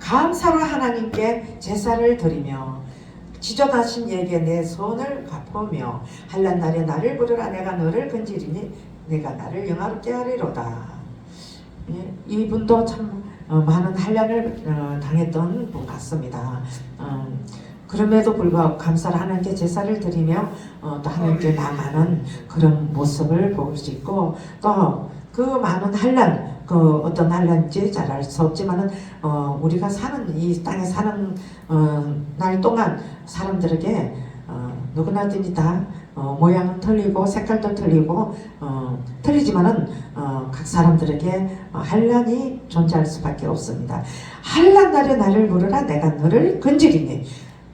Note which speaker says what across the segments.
Speaker 1: 감사로 하나님께 제사를 드리며 지존하신 이에게 내 소원을 갚으며 한란 날에 나를 부르라. 내가 너를 건지리니 내가 나를 영화롭게 하리로다. 예, 이분도 참 많은 한란을 당했던 분 같습니다. 그럼에도 불구하고 감사를 하나님께 제사를 드리며 또 하나님께 나가는 그런 모습을 볼 수 있고, 또 그 많은 한란, 그 어떤 한란인지 잘 알 수 없지만은 우리가 사는 이 땅에 사는 날 동안 사람들에게 누구나든지 다 모양은 틀리고 색깔도 틀리고 틀리지만은 각 사람들에게 한란이 존재할 수밖에 없습니다. 한란 날에 나를 부르라. 내가 너를 건지리니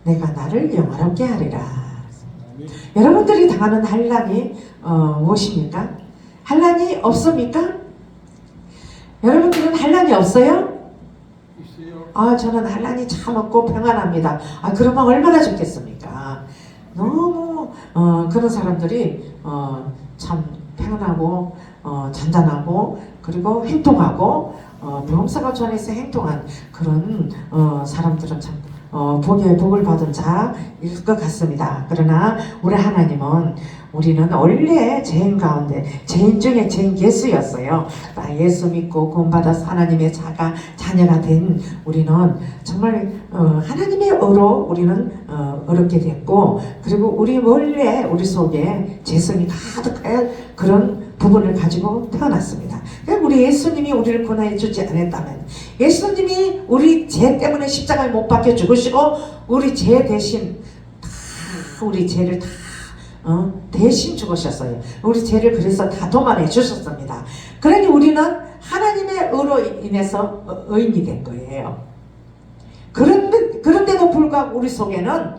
Speaker 1: 내가 나를 영화롭게 하리라. 여러분들이 당하는 한란이 무엇입니까? 한란이 없습니까? 여러분들은 한란이 없어요? 있어요. 저는 한란이 참 없고 평안합니다. 그러면 얼마나 좋겠습니까? 너무 그런 사람들이 참 평안하고 잔잔하고 그리고 행동하고 범사가 전에서 행동한 그런 사람들은 참 복을 받은 자일 것 같습니다. 그러나 우리 하나님은, 우리는 원래 죄인 가운데 죄인 중에 죄인 예수였어요. 예수 믿고 구원받아서 하나님의 자녀가 된 우리는 정말 하나님의 의로 우리는 어렵게 됐고, 그리고 우리 원래 우리 속에 죄성이 가득한 그런 부분을 가지고 태어났습니다. 우리 예수님이 우리를 구원해 주지 않았다면, 예수님이 우리 죄 때문에 십자가에 못 박혀 죽으시고 우리 죄 대신 다 우리 죄를 다 대신 죽으셨어요. 우리 죄를 그래서 다 도만해 주셨습니다. 그러니 우리는 하나님의 의로 인해서 의인이 된 거예요. 그런데도 불구하고 우리 속에는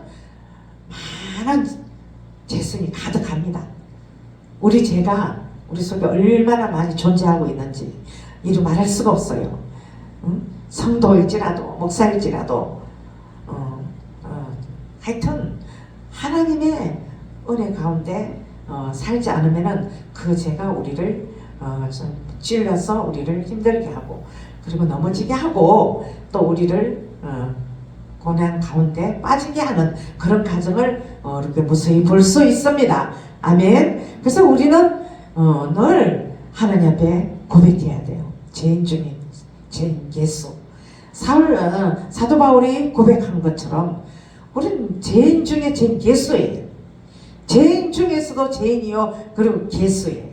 Speaker 1: 많은 죄성이 가득합니다. 우리 죄가 우리 속에 얼마나 많이 존재하고 있는지 이루 말할 수가 없어요. 성도일지라도 목사일지라도 하여튼 하나님의 은혜 가운데 살지 않으면은 그 죄가 우리를 좀 찔러서 우리를 힘들게 하고, 그리고 넘어지게 하고, 또 우리를 고난 가운데 빠지게 하는 그런 과정을 이렇게 무수히 볼 수 있습니다. 아멘. 그래서 우리는 늘 하나님 앞에 고백해야 돼요. 죄인 중에 죄인 예수. 사도 바울이 고백한 것처럼 우리는 죄인 중에 죄인 예수예요. 죄인 중에서도 죄인이요 그리고 예수예요.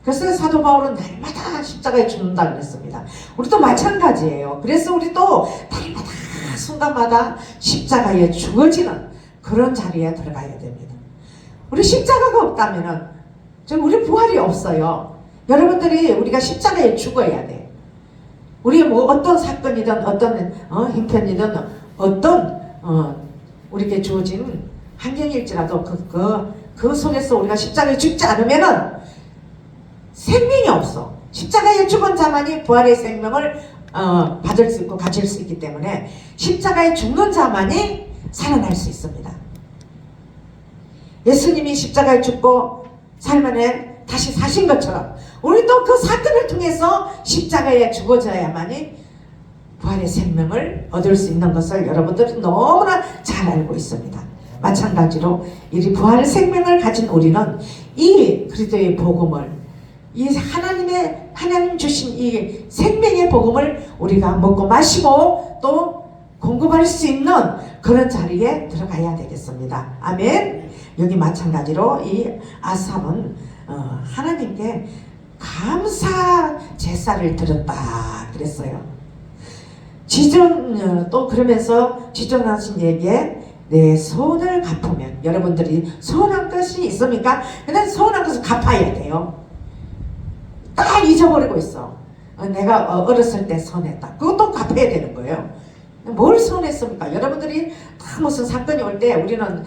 Speaker 1: 그래서 사도 바울은 날마다 십자가에 죽는다 그랬습니다. 우리도 마찬가지예요. 그래서 우리도 날마다 순간마다 십자가에 죽어지는 그런 자리에 들어가야 됩니다. 우리 십자가가 없다면은 우리 부활이 없어요. 여러분들이 우리가 십자가에 죽어야 돼. 우리 뭐 어떤 사건이든 어떤 형편이든 어떤 우리에게 주어진 환경일지라도 그 속에서 우리가 십자가에 죽지 않으면은 생명이 없어. 십자가에 죽은 자만이 부활의 생명을 받을 수 있고 가질 수 있기 때문에 십자가에 죽는 자만이 살아날 수 있습니다. 예수님이 십자가에 죽고 살만에 다시 사신 것처럼 우리도 그 사건을 통해서 십자가에 죽어져야만이 부활의 생명을 얻을 수 있는 것을 여러분들은 너무나 잘 알고 있습니다. 마찬가지로 이 부활 생명을 가진 우리는 이 그리스도의 복음을, 이 하나님 주신 이 생명의 복음을 우리가 먹고 마시고 또 공급할 수 있는 그런 자리에 들어가야 되겠습니다. 아멘. 여기 마찬가지로 이 아삽은 하나님께 감사 제사를 드렸다 그랬어요. 또 그러면서 지존하신 이에게 내 소원을 갚으면, 여러분들이 소원한 것이 있습니까? 근데 소원한 것을 갚아야 돼요. 딱 잊어버리고 있어. 내가 어렸을 때 선했다. 그것도 갚아야 되는 거예요. 뭘 선했습니까? 여러분들이 다 무슨 사건이 올 때 우리는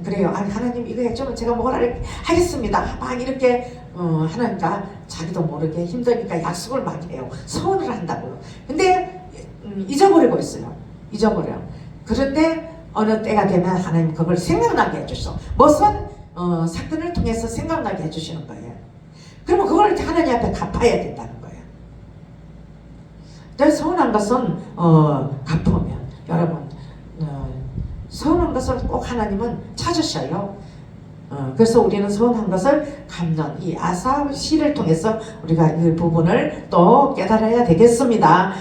Speaker 1: 그래요. 하나님 이거 해주면 제가 뭘 하겠습니다. 막 이렇게 하나님과 자기도 모르게 힘드니까 약속을 막 해요. 소원을 한다고요. 근데 잊어버리고 있어요. 잊어버려요. 그런데 어느 때가 되면 하나님 그걸 생각나게 해주셔. 무슨 사건을 통해서 생각나게 해주시는 거예요. 그러면 그걸 하나님 앞에 갚아야 된다는 거예요. 내 서운한 것은 갚으면 여러분 서운한 것을 꼭 하나님은 찾으셔요. 그래서 우리는 서운한 것을 갚는 이 아사 시를 통해서 우리가 이 부분을 또 깨달아야 되겠습니다.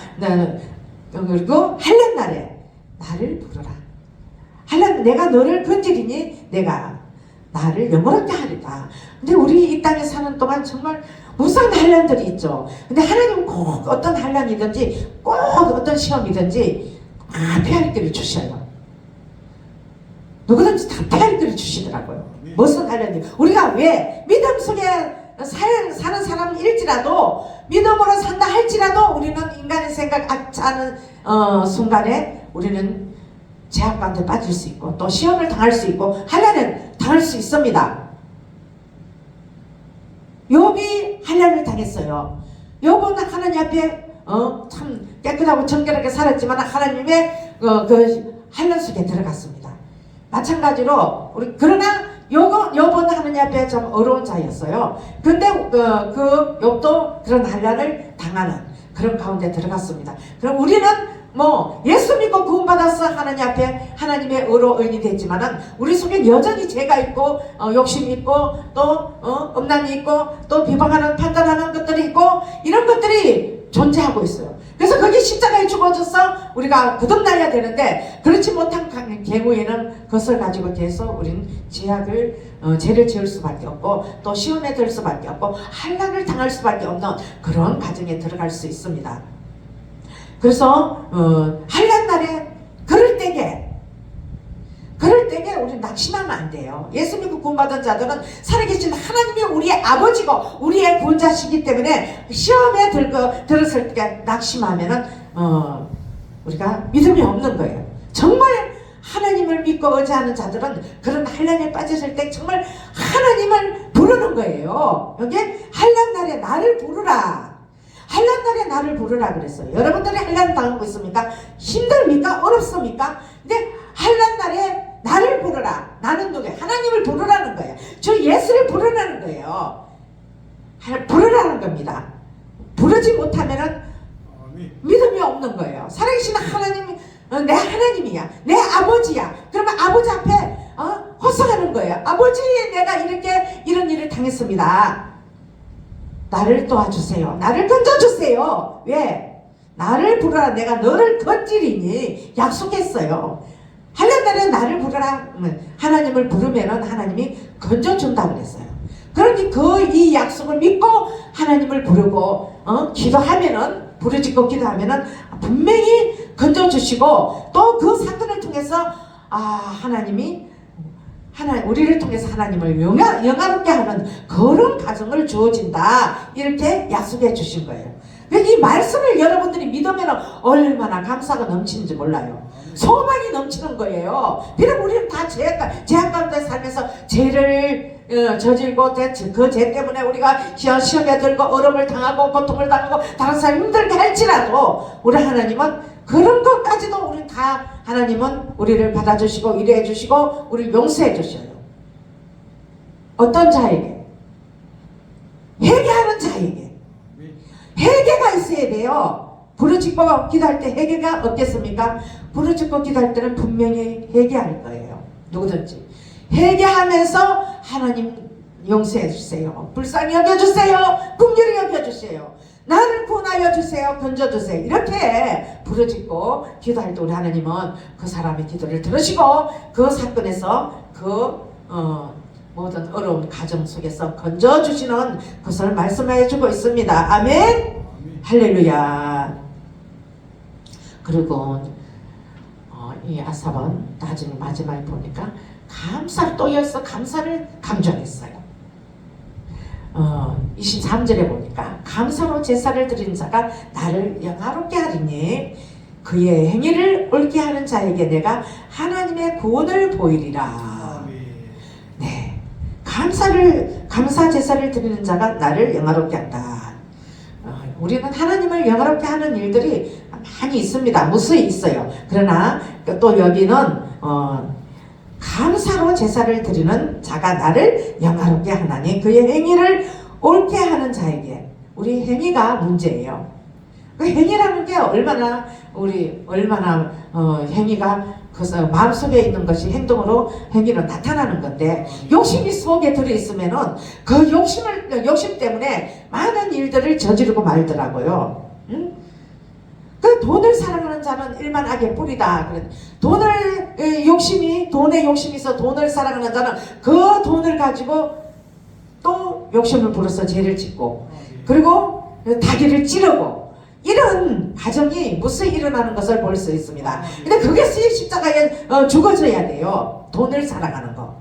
Speaker 1: 그리고 한란 날에 나를 부르라. 한란 내가 너를 건지리니 내가 나를 영원하게 하리라. 근데 우리 이 땅에 사는 동안 정말 무수한 한란들이 있죠. 근데 하나님은 꼭 어떤 한란이든지 꼭 어떤 시험이든지 다 피할 길을 주셔요. 누구든지 다 피할 길을 주시더라고요. 무슨 한란이 우리가 왜 믿음 속에 사는 사람일지라도 믿음으로 산다 할지라도 우리는 인간의 생각 악하는 순간에 우리는 제약 가운데 빠질 수 있고 또 시험을 당할 수 있고 한란을 당할 수 있습니다. 욥이 한란을 당했어요. 욥은 하나님 앞에 참 깨끗하고 정결하게 살았지만 하나님의 그 한란 속에 들어갔습니다. 마찬가지로 그러나 욥은 하나님 앞에 좀 어려운 자였어요. 근데 그 욥도 그런 한란을 당하는 그런 가운데 들어갔습니다. 그럼 우리는 뭐 예수 믿고 구원받아서 하나님 앞에 하나님의 의로 의인이 됐지만은 우리 속에 여전히 죄가 있고 욕심이 있고 또 음란이 있고 또 비방하는 판단하는 것들이 있고 이런 것들이 존재하고 있어요. 그래서 거기 십자가에 죽어져서 우리가 거듭나야 되는데 그렇지 못한 경우에는 그것을 가지고 계속 우리는 죄를 지을 수밖에 없고 또 시험에 들 수밖에 없고 한란을 당할 수밖에 없는 그런 과정에 들어갈 수 있습니다. 그래서 한란 날에 그럴 때에 우리 낙심하면 안 돼요. 예수 믿고 구원받은 자들은 살아계신 하나님이 우리의 아버지고 우리의 구원자시기 때문에 시험에 들었을 때 낙심하면은 우리가 믿음이 없는 거예요. 정말 하나님을 믿고 의지하는 자들은 그런 한란에 빠졌을 때 정말 하나님을 부르는 거예요. 여기 한란 날에 나를 부르라. 한란 날에 나를 부르라 그랬어요. 여러분들이 한란 당하고 있습니까? 힘듭니까? 어렵습니까? 근데 한란 날에 나를 부르라. 나는 누구예요? 하나님을 부르라는 거예요. 주 예수를 부르라는 거예요. 부르라는 겁니다. 부르지 못하면은 믿음이 없는 거예요. 살아계신 하나님이 내 하나님이야. 내 아버지야. 그러면 아버지 앞에 호소하는 거예요. 아버지, 내가 이렇게 이런 일을 당했습니다. 나를 도와주세요. 나를 건져주세요. 왜? 나를 부르라. 내가 너를 건지리니 약속했어요. 한란 날에 나를 부르라. 하나님을 부르면은 하나님이 건져준다 그랬어요. 그러니 이 약속을 믿고 하나님을 부르고 기도하면은 부르짖고 기도하면은 분명히 건져주시고 또 그 사건을 통해서 하나님이 우리를 통해서 하나님을 영화롭게 하는 그런 가정을 주어진다. 이렇게 약속해 주신 거예요. 이 말씀을 여러분들이 믿으면 얼마나 감사가 넘치는지 몰라요. 소망이 넘치는 거예요. 비록 우리는 다 죄악 가운데 살면서 죄를 저질고 그 죄 때문에 우리가 시험에 들고 어려움을 당하고 고통을 당하고 다른 사람 힘들게 할지라도 우리 하나님은 그런 것까지도 우리 다 하나님은 우리를 받아주시고 위로해 주시고 우리를 용서해 주셔요. 어떤 자에게? 회개하는 자에게. 회개가 있어야 돼요. 부르짖고 기도할 때 회개가 없겠습니까? 부르짖고 기도할 때는 분명히 회개할 거예요. 누구든지 회개하면서 하나님 용서해 주세요. 불쌍히 여겨주세요. 긍휼히 여겨주세요. 나를 구원하여 주세요. 건져주세요. 이렇게 부르짖고 기도할 때 우리 하나님은 그 사람의 기도를 들으시고 그 사건에서 모든 어려운 가정 속에서 건져주시는 것을 말씀해 주고 있습니다. 아멘. 할렐루야. 그리고 이 아삽은 나중에 마지막에 보니까 감사를 또 이어서 감사를 강조했어요. 23절에 보니까 감사로 제사를 드리는 자가 나를 영화롭게 하리니 그의 행위를 옳게 하는 자에게 내가 하나님의 구원을 보이리라. 네, 감사 제사를 드리는 자가 나를 영화롭게 한다. 우리는 하나님을 영화롭게 하는 일들이 많이 있습니다. 무수히 있어요. 그러나 또 여기는 감사로 제사를 드리는 자가 나를 영화롭게 하나니 그의 행위를 옳게 하는 자에게. 우리 행위가 문제예요. 그 행위라는 게 얼마나 행위가 그래서 마음속에 있는 것이 행동으로 행위로 나타나는 건데, 욕심이 속에 들어있으면은 그 욕심 때문에 많은 일들을 저지르고 말더라고요. 응? 그 돈을 사랑하는 자는 일만 악의 뿌리다. 돈의 욕심이 있어 돈을 사랑하는 자는 그 돈을 가지고 또 욕심을 부려서 죄를 짓고, 그리고 다기를 찌르고, 이런 가정이 무수히 일어나는 것을 볼 수 있습니다. 근데 그게 십자가에 죽어져야 돼요. 돈을 사랑하는 거.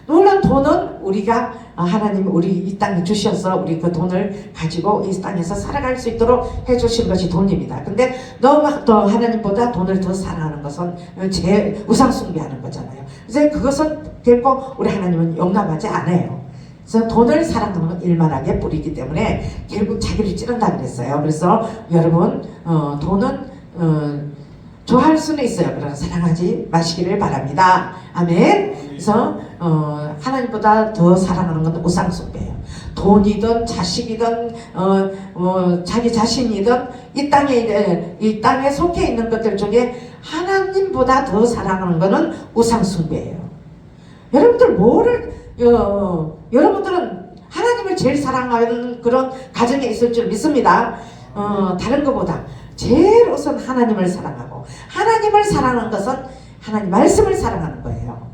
Speaker 1: 물론 돈은 우리가 하나님 우리 이 땅에 주셔서 우리 그 돈을 가지고 이 땅에서 살아갈 수 있도록 해주신 것이 돈입니다. 근데 너무 또 하나님보다 돈을 더 사랑하는 것은 제 우상 숭배하는 거잖아요. 그래서 그것은 결코 우리 하나님은 용납하지 않아요. 그래서 돈을 사랑하는 일만하게 뿌리기 때문에 결국 자기를 찌른다 그랬어요. 그래서 여러분 돈은 좋아할 수는 있어요. 그러나 사랑하지 마시기를 바랍니다. 아멘. 그래서 하나님보다 더 사랑하는 건 우상숭배예요. 돈이든 자식이든 자기 자신이든 이 땅에 속해 있는 것들 중에 하나님보다 더 사랑하는 것은 우상숭배예요. 여러분들은 하나님을 제일 사랑하는 그런 가정에 있을 줄 믿습니다. 다른 것보다 제일 우선 하나님을 사랑하고, 하나님을 사랑하는 것은 하나님 말씀을 사랑하는 거예요.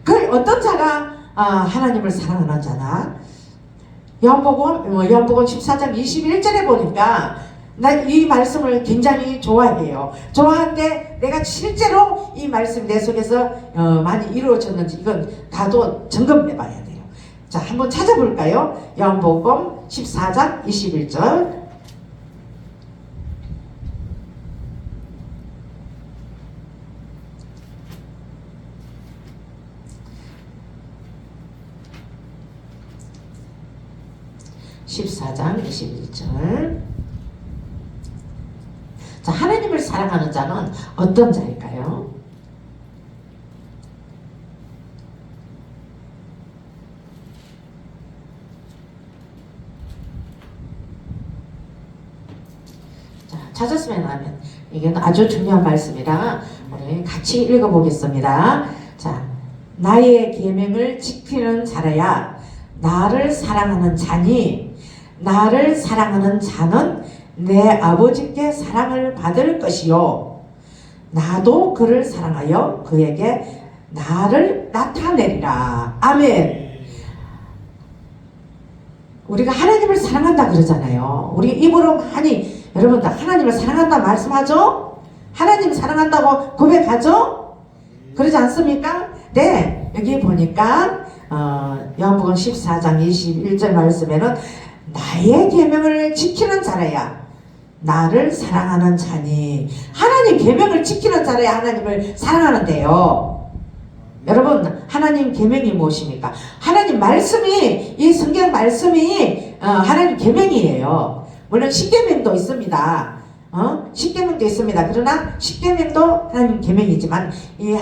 Speaker 1: 그 어떤 자가 하나님을 사랑하는 자나, 요한복음 14장 21절에 보니까 난 이 말씀을 굉장히 좋아해요. 좋아하는데 내가 실제로 이 말씀이 내 속에서 많이 이루어졌는지 이건 나도 점검해 봐야 돼요. 자, 한번 찾아볼까요? 요한복음 14장 21절. (14장 21절) 자, 하나님을 사랑하는 자는 어떤 자일까요? 자, 찾았으면 하면 이게 아주 중요한 말씀이라 우리 같이 읽어보겠습니다. 자, 나의 계명을 지키는 자라야 나를 사랑하는 자니, 나를 사랑하는 자는 내 아버지께 사랑을 받을 것이요, 나도 그를 사랑하여 그에게 나를 나타내리라. 아멘. 우리가 하나님을 사랑한다 그러잖아요. 우리 입으로 많이 여러분들 하나님을 사랑한다 말씀하죠? 하나님 사랑한다고 고백하죠? 그러지 않습니까? 네, 여기 보니까 요한복음 14장 21절 말씀에는 나의 계명을 지키는 자라야 나를 사랑하는 자니, 하나님 계명을 지키는 자라야 하나님을 사랑하는데요. 여러분, 하나님 계명이 무엇입니까? 하나님 말씀이, 이 성경 말씀이 하나님 계명이에요. 물론 십계명도 있습니다. 십계명도 있습니다. 그러나 십계명도 하나님 계명이지만 이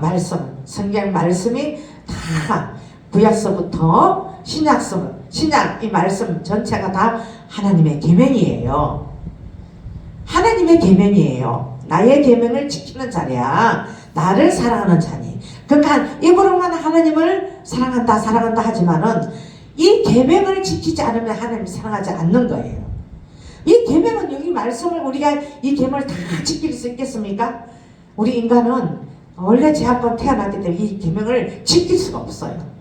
Speaker 1: 말씀, 성경 말씀이 다 구약서부터 신약 이 말씀 전체가 다 하나님의 계명이에요. 하나님의 계명이에요. 나의 계명을 지키는 자야 나를 사랑하는 자니. 그러니까 입으로만 하나님을 사랑한다 하지만은 이 계명을 지키지 않으면 하나님을 사랑하지 않는 거예요. 이 계명은, 여기 말씀을 우리가 이 계명을 다 지킬 수 있겠습니까? 우리 인간은 원래 죄악과 태어났기 때문에 이 계명을 지킬 수가 없어요.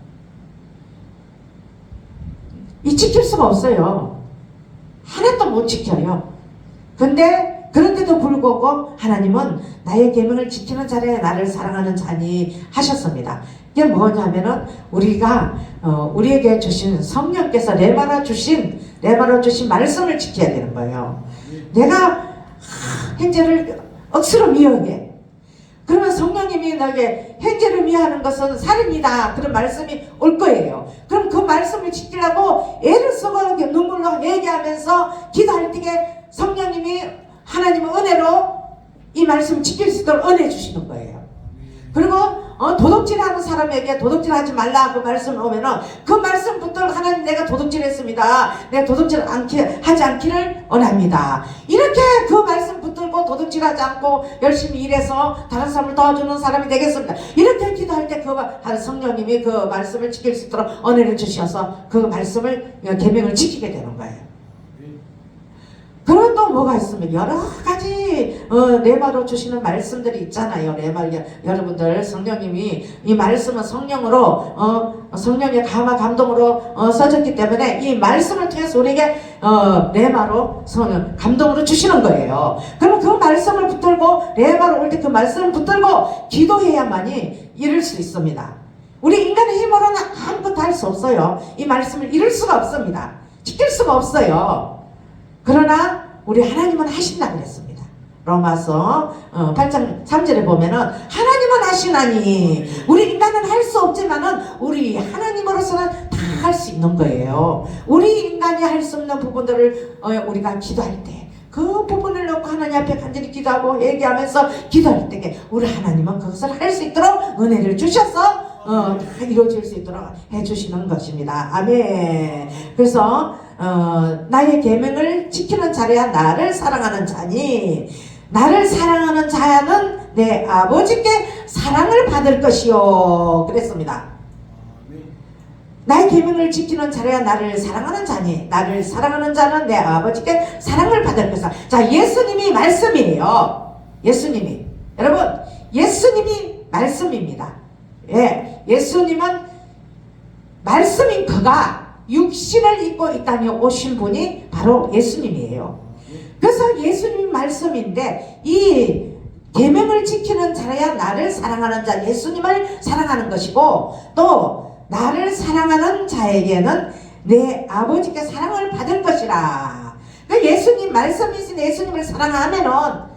Speaker 1: 지킬 수가 없어요. 하나도 못 지켜요. 그런데도 불구하고 하나님은 나의 계명을 지키는 자라야 나를 사랑하는 자니 하셨습니다. 이게 뭐냐면은 우리에게 주신 성령께서 레마로 주신 말씀을 지켜야 되는 거예요. 내가 형제를 억수로 미워해. 그러면 성령님이 나에게 형제를 미워하는 것은 살인이다, 그런 말씀이 올 거예요. 그럼 그 말씀을 지키려고 애를 쓰고 눈물로 회개하면서 기도할 때에 성령님이 하나님의 은혜로 이 말씀 지킬 수 있도록 은혜 주시는 거예요. 그리고 도둑질하는 사람에게 도둑질하지 말라 그 말씀 오면은 그 말씀 붙들고 하나님 내가 도둑질했습니다. 내가 도둑질 하지 않기를 원합니다. 이렇게 그 말씀 붙들고 도둑질하지 않고 열심히 일해서 다른 사람을 도와주는 사람이 되겠습니다. 이렇게 기도할 때 그 성령님이 그 말씀을 지킬 수 있도록 은혜를 주셔서 그 말씀을 계명을 지키게 되는 거예요. 그런 또 뭐가 있으면 여러 가지 레마로 주시는 말씀들이 있잖아요. 레마 여러분들 성령님이 이 말씀은 성령으로 성령의 감화 감동으로 써졌기 때문에 이 말씀을 통해서 우리에게 레마로 감동으로 주시는 거예요. 그러면 그 말씀을 붙들고 레마로 올 때 그 말씀을 붙들고 기도해야만이 이룰 수 있습니다. 우리 인간의 힘으로는 아무것도 할 수 없어요. 이 말씀을 이룰 수가 없습니다. 지킬 수가 없어요. 그러나 우리 하나님은 하신다 그랬습니다. 로마서 8장 3절에 보면은 하나님은 하시나니 우리 인간은 할 수 없지만은 우리 하나님으로서는 다 할 수 있는 거예요. 우리 인간이 할 수 없는 부분들을 우리가 기도할 때 그 부분을 놓고 하나님 앞에 간절히 기도하고 얘기하면서 기도할 때 우리 하나님은 그것을 할 수 있도록 은혜를 주셔서 다 이루어질 수 있도록 해주시는 것입니다. 아멘. 그래서 나의 계명을 지키는 자라야 나를 사랑하는 자니 나를 사랑하는 자는 내 아버지께 사랑을 받을 것이요 그랬습니다. 나의 계명을 지키는 자라야 나를 사랑하는 자니 나를 사랑하는 자는 내 아버지께 사랑을 받을 것이다. 자, 예수님이 말씀이에요. 예수님이 여러분 예수님이 말씀입니다. 예, 예수님은 말씀인 그가 육신을 입고 이 땅에 오신 분이 바로 예수님이에요. 그래서 예수님이 말씀인데 이 계명을 지키는 자라야 나를 사랑하는 자 예수님을 사랑하는 것이고 또 나를 사랑하는 자에게는 내 아버지께 사랑을 받을 것이라. 그러니까 예수님 말씀이신 예수님을 사랑하면은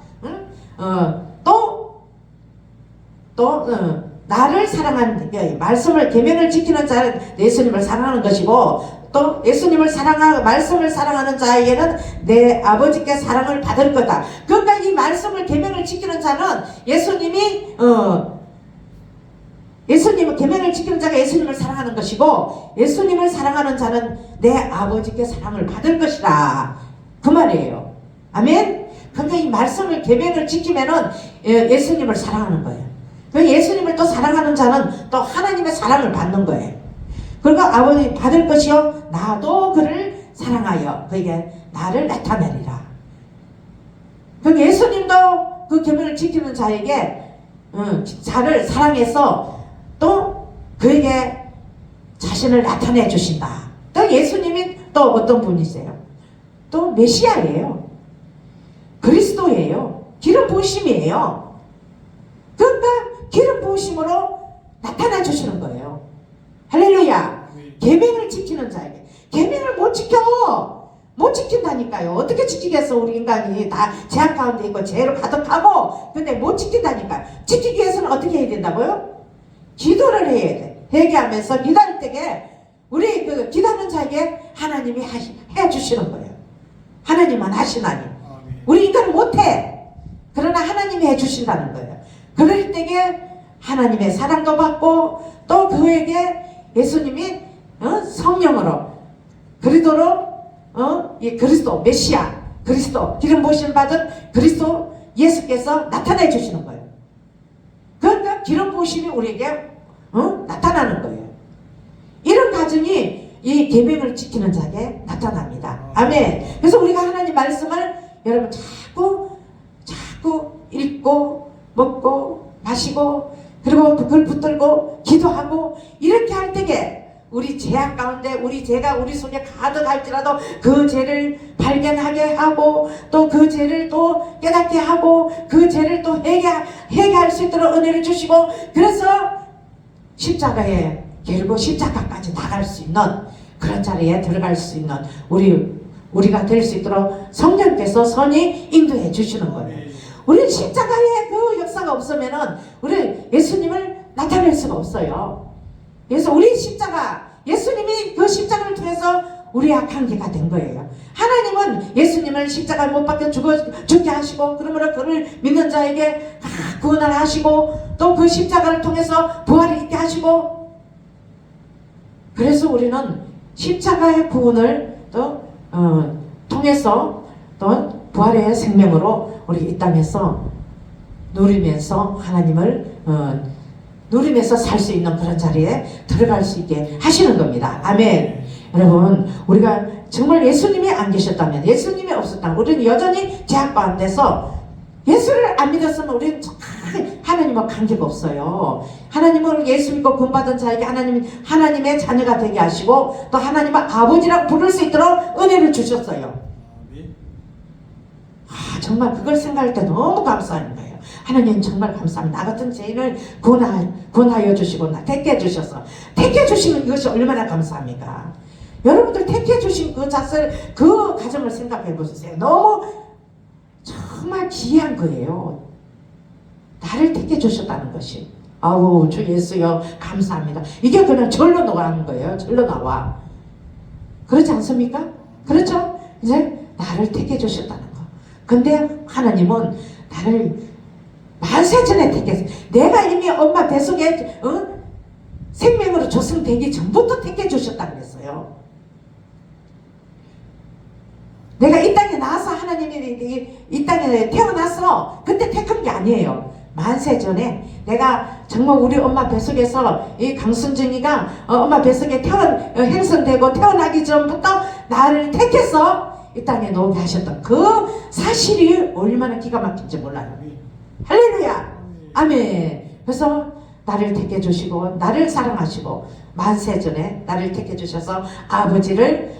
Speaker 1: 나를 사랑하는 말씀을 계명을 지키는 자는 예수님을 사랑하는 것이고 또 예수님을 사랑하고 말씀을 사랑하는 자에게는 내 아버지께 사랑을 받을 거다. 그러니까 이 말씀을 계명을 지키는 자는 예수님이 예수님은 계명을 지키는 자가 예수님을 사랑하는 것이고 예수님을 사랑하는 자는 내 아버지께 사랑을 받을 것이라 그 말이에요. 아멘. 그러니까 이 말씀을 계명을 지키면은 예수님을 사랑하는 거예요. 예수님을 또 사랑하는 자는 또 하나님의 사랑을 받는 거예요. 그러니까 아버지 받을 것이요 나도 그를 사랑하여 그에게 나를 나타내리라. 그 예수님도 그 계명을 지키는 자에게 자를 사랑해서 또 그에게 자신을 나타내 주신다. 또 예수님이 또 어떤 분이세요? 또 메시아예요. 그리스도예요. 기름 부으심이에요. 그러니까 기름 부으심으로 나타나 주시는 거예요. 할렐루야. 계명을 지키는 자에게 계명을 못 지킨다니까요. 어떻게 지키겠어? 우리 인간이 다 죄악 가운데 있고 죄로 가득하고 근데 못 지킨다니까요. 지키기 위해서는 어떻게 해야 된다고요? 기도를 해야 돼. 회개하면서 기도할 때에 우리 그 기도하는 자에게 하나님이 해주시는 거예요. 하나님은 하시나니 우리 인간은 못해. 그러나 하나님이 해주신다는 거예요. 그럴 때에 하나님의 사랑도 받고 또 그에게 예수님이 성령으로 그리도로 이 그리스도 메시아 그리스도 기름 부으심 받은 그리스도 예수께서 나타내 주시는 거예요. 그러니까 기름 부으심이 우리에게 나타나는 거예요. 이런 과정이 이 계명을 지키는 자에게 나타납니다. 아멘. 그래서 우리가 하나님 말씀을 여러분 자꾸 읽고 먹고 마시고 그리고 그걸 붙들고 기도하고 이렇게 할 때에 우리 죄악 가운데 우리 죄가 우리 속에 가득할지라도 그 죄를 발견하게 하고 또 그 죄를 또 깨닫게 하고 그 죄를 또 회개할 수 있도록 은혜를 주시고 그래서 십자가에 결국 십자가까지 나갈 수 있는 그런 자리에 들어갈 수 있는 우리가 될 수 있도록 성령께서 선히 인도해 주시는 거예요. 우리 십자가의 그 역사가 없으면은 우리 예수님을 나타낼 수가 없어요. 그래서 우리 십자가 예수님이 그 십자가를 통해서 우리와 관계가 된 거예요. 하나님은 예수님을 십자가에 못 박혀 죽게 하시고 그러므로 그를 믿는 자에게 구원을 하시고 또 그 십자가를 통해서 부활이 있게 하시고, 그래서 우리는 십자가의 구원을 또 통해서 또 부활의 생명으로 우리 이 땅에서 누리면서 하나님을 누리면서 살 수 있는 그런 자리에 들어갈 수 있게 하시는 겁니다. 아멘. 여러분, 우리가 정말 예수님이 안 계셨다면, 예수님이 없었다면 우리는 여전히 죄악 가운데서 예수를 안 믿었으면 우리는 하나님과 관계가 없어요. 하나님을 예수 믿고 구원받은 자에게 하나님의 자녀가 되게 하시고 또 하나님을 아버지라고 부를 수 있도록 은혜를 주셨어요. 정말 그걸 생각할 때 너무 감사한 거예요. 하나님 정말 감사합니다. 나 같은 죄인을 구원하여 주시고 나 택해 주셔서, 택해 주시는 이것이 얼마나 감사합니까? 여러분들 택해 주신 그 자세를, 그 가정을 생각해 보세요. 너무 정말 귀한 거예요. 나를 택해 주셨다는 것이. 아우, 주 예수여 감사합니다. 이게 그냥 절로 나가는 거예요. 절로 나와. 그렇지 않습니까? 그렇죠? 이제 나를 택해 주셨다는 거. 근데 하나님은 나를 만세전에 택했어. 내가 이미 엄마 뱃속에 생명으로 조성되기 전부터 택해 주셨다 그랬어요. 내가 이 땅에 나와서 하나님이 이 땅에 태어나서 그때 택한 게 아니에요. 만세전에 내가 정말 우리 엄마 뱃속에서 이 강순정이가 엄마 뱃속에 형성되고 태어나기 전부터 나를 택해서 이 땅에 놓게 하셨던 그 사실이 얼마나 기가 막힌지 몰라요. 할렐루야. 아멘. 그래서 나를 택해 주시고 나를 사랑하시고 만세전에 나를 택해 주셔서 아버지를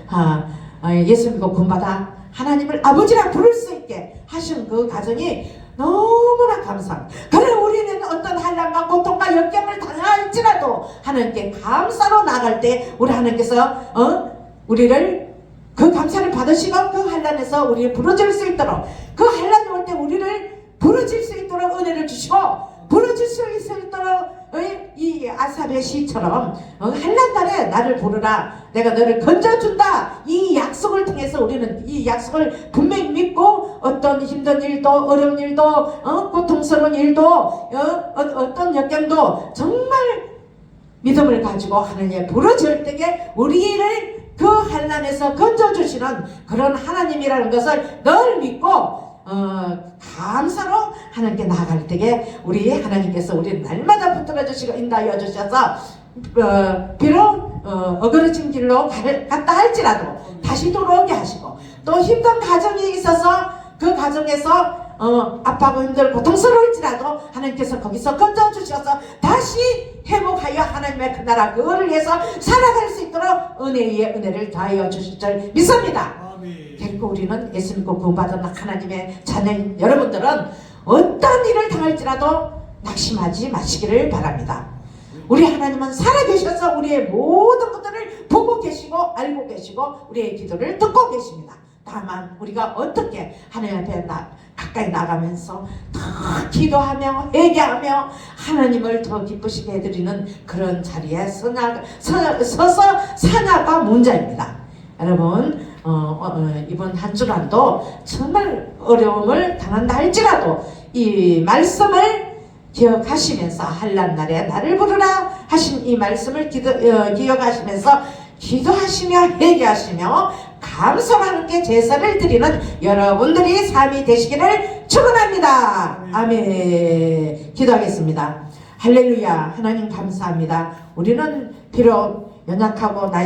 Speaker 1: 예수 믿고 구원받아 하나님을 아버지라 부를 수 있게 하신 그 가정이 너무나 감사합니다. 그래 우리는 어떤 환난과 고통과 역경을 당할지라도 하나님께 감사로 나갈 때 우리 하나님께서 우리를 그 감사를 받으시고 그 환난에서 우리를 부르질 수 있도록, 그 환난이 올 때 우리를 부르질 수 있도록 은혜를 주시고 부르질 수 있도록 이 아삽의 시처럼 한란날에 나를 부르라, 내가 너를 건져준다, 이 약속을 통해서 우리는 이 약속을 분명히 믿고 어떤 힘든 일도 어려운 일도 고통스러운 일도 어떤 역경도 정말 믿음을 가지고 하나님의 부르질 때에 우리를 그 환난에서 건져주시는 그런 하나님이라는 것을 늘 믿고 감사로 하나님께 나아갈 때에 우리 하나님께서 우리를 날마다 붙들어 주시고 인도하여 주셔서 비록 어그러진 길로 갔다 할지라도 다시 돌아오게 하시고, 또 힘든 가정이 있어서 그 가정에서 아파하고 힘들고 고통스러울지라도 하나님께서 거기서 건져주셔서 다시 회복하여 하나님의 그 나라 그거를 위해서 살아갈 수 있도록 은혜 위에 은혜를 더하여 주실 줄 믿습니다. 결코 우리는 예수 믿고 구원받은 하나님의 자녀인 여러분들은 어떤 일을 당할지라도 낙심하지 마시기를 바랍니다. 우리 하나님은 살아계셔서 우리의 모든 것들을 보고 계시고 알고 계시고 우리의 기도를 듣고 계십니다. 다만 우리가 어떻게 하나님 앞에 가까이 나가면서 더 기도하며 회개하며 하나님을 더 기쁘시게 해드리는 그런 자리에 서서 사냐가 문제입니다. 여러분 이번 한 주간도 정말 어려움을 당한다 할지라도 이 말씀을 기억하시면서 한란날에 나를 부르라 하신 이 말씀을 기억하시면서 기도하시며 회개하시며 감사와 함께 제사를 드리는 여러분들이 삶이 되시기를 축원합니다. 아멘. 기도하겠습니다. 할렐루야. 하나님 감사합니다. 우리는 비록 연약하고 나이